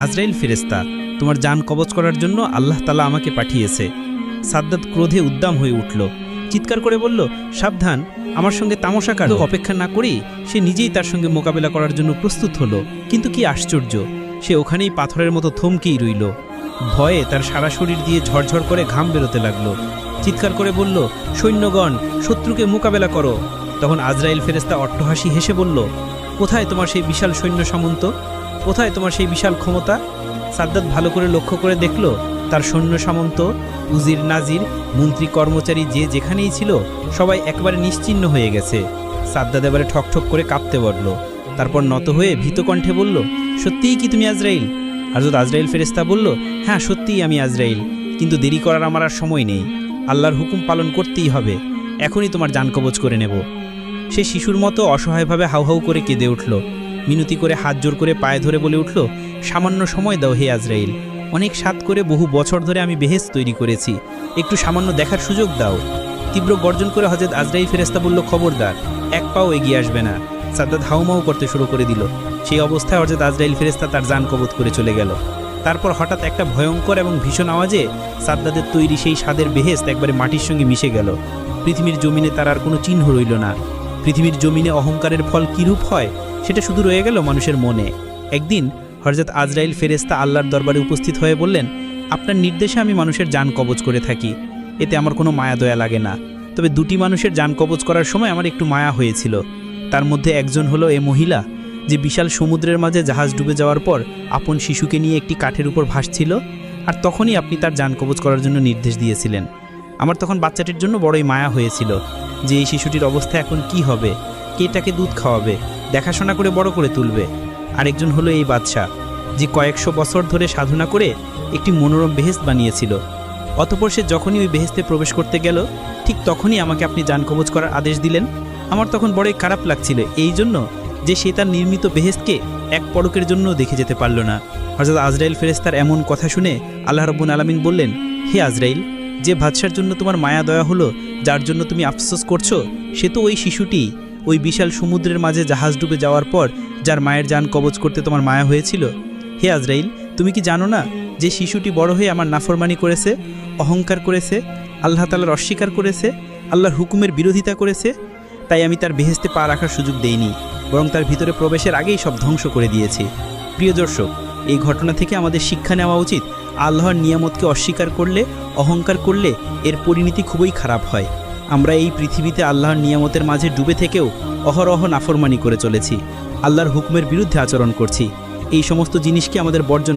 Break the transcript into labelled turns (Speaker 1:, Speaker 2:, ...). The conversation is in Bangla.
Speaker 1: আজরাইল ফেরেশতা, তোমার জান কবজ করার জন্য আল্লাহ তাআলা আমাকে পাঠিয়েছে। সাদ্দাত ক্রোধে উদ্দাম হয়ে উঠল, চিৎকার করে বলল, সাবধান, আমার সঙ্গে তামাশা কারো। অপেক্ষা না করেই সে নিজেই তার সঙ্গে মোকাবেলা করার জন্য প্রস্তুত হলো। কিন্তু কি আশ্চর্য, সে ওখানেই পাথরের মতো থমকেই রইল। ভয়ে তার সারা শরীর দিয়ে ঝরঝর করে ঘাম বেরোতে লাগলো। চিৎকার করে বলল, সৈন্যগণ, শত্রুকে মোকাবেলা করো। তখন আজরাইল ফেরেশতা অট্টহাসি হেসে বলল, কোথায় তোমার সেই বিশাল সৈন্য সামন্ত? কোথায় তোমার সেই বিশাল ক্ষমতা? সাদ্দাত ভালো করে লক্ষ্য করে দেখল, তার সৈন্য সামন্ত, উজির নাজির, মন্ত্রী কর্মচারী যে যেখানেই ছিল সবাই একবারে নিশ্চিহ্ন হয়ে গেছে। সাদ্দাত এবারে ঠকঠক করে কাঁপতে বলল। তারপর নত হয়ে ভীত কণ্ঠে বলল, সত্যিই কি তুমি আজরাইল? হযরত আজরাইল ফেরেশতা বলল, হ্যাঁ সত্যিই আমি আজরাইল, কিন্তু দেরি করার আমার আর সময় নেই। আল্লাহর হুকুম পালন করতেই হবে, এখনই তোমার জান কবজ করে নেব। সে শিশুর মতো অসহায়ভাবে হাউহাউ করে কেঁদে উঠল। মিনতি করে হাত জোর করে পায়ে ধরে বলে উঠল, সামান্য সময় দাও হে আজরাইল, অনেক সাত করে বহু বছর ধরে আমি বেহেশত তৈরি করেছি, একটু সামান্য দেখার সুযোগ দাও। তীব্র গর্জন করে হযরত আজরাইল ফেরেশতা বলল, খবরদার, এক পাও এগিয়ে আসবে না। সাদ্দাত হাউমাউ করতে শুরু করে দিল। সেই অবস্থায় হযরত আজরাইল ফেরেশতা তার জান কবজ করে চলে গেল। তারপর হঠাৎ একটা ভয়ঙ্কর এবং ভীষণ আওয়াজে সাদ্দাতের তৈরি সেই স্বাদের বেহেশত একবারে মাটির সঙ্গে মিশে গেল। পৃথিবীর জমিনে তার আর কোনো চিহ্ন রইল না। পৃথিবীর জমিনে অহংকারের ফল কীরূপ হয় সেটা শুধু রয়ে গেল মানুষের মনে। একদিন হযরত আজরাইল ফেরেশতা আল্লাহর দরবারে উপস্থিত হয়ে বললেন, আপনার নির্দেশে আমি মানুষের জান কবজ করে থাকি, এতে আমার কোনো মায়া দয়া লাগে না। তবে দুটি মানুষের জান কবজ করার সময় আমার একটু মায়া হয়েছিল। তার মধ্যে একজন হলো এ মহিলা, যে বিশাল সমুদ্রের মাঝে জাহাজ ডুবে যাওয়ার পর আপন শিশুকে নিয়ে একটি কাঠের উপর ভাসছিল, আর তখনই আপনি তার জান কবজ করার জন্য নির্দেশ দিয়েছিলেন। আমার তখন বাচ্চাটির জন্য বড়ই মায়া হয়েছিল, যে এই শিশুটির অবস্থা এখন কি হবে, কে তাকে দুধ খাওয়াবে, দেখাশোনা করে বড় করে তুলবে। আরেকজন হলো এই বাদশাহ, যে কয়েকশো বছর ধরে সাধনা করে একটি মনোরম বেহেশত বানিয়েছিল। অতঃপর সে যখনই ওই বেহেশতে প্রবেশ করতে গেল, ঠিক তখনই আমাকে আপনি জান কবজ করার আদেশ দিলেন। আমার তখন বড়ই খারাপ লাগছিল, এই জন্য যে সে তার নির্মিত বেহেশতকে এক পলকের জন্য দেখে যেতে পারল না। হযরত আজরাইল ফেরেশতার এমন কথা শুনে আল্লাহ রাব্বুল আলামিন বললেন, হে আজরাইল, যে বাদশার জন্য তোমার মায়া দয়া হলো, যার জন্য তুমি আফসোস করছো, সে তো ওই শিশুটি, ওই বিশাল সমুদ্রের মাঝে জাহাজ ডুবে যাওয়ার পর যার মায়ের জান কবজ করতে তোমার মায়া হয়েছিল। হে আজরাইল, তুমি কি জানো না যে শিশুটি বড় হয়ে আমার নাফরমানি করেছে, অহংকার করেছে, আল্লাহ তাআলার অস্বীকার করেছে, আল্লাহর হুকুমের বিরোধিতা করেছে? তাই আমি তার বেহেশতে পা রাখার সুযোগ দেইনি, বরং তার ভিতরে প্রবেশের আগেই সব ধ্বংস করে দিয়েছি। প্রিয় দর্শক, এই ঘটনা থেকে আমাদের শিক্ষা নেওয়া উচিত, আল্লাহর নিয়ামতকে অস্বীকার করলে, অহংকার করলে এর পরিণতি খুবই খারাপ হয়। আমরা এই পৃথিবীতে আল্লাহর নিয়ামতের মাঝে ডুবে থেকেও অহরহ নাফরমানি করে চলেছি, আল্লাহর হুকুমের বিরুদ্ধে আচরণ করছি। এই সমস্ত জিনিসকে আমাদের বর্জন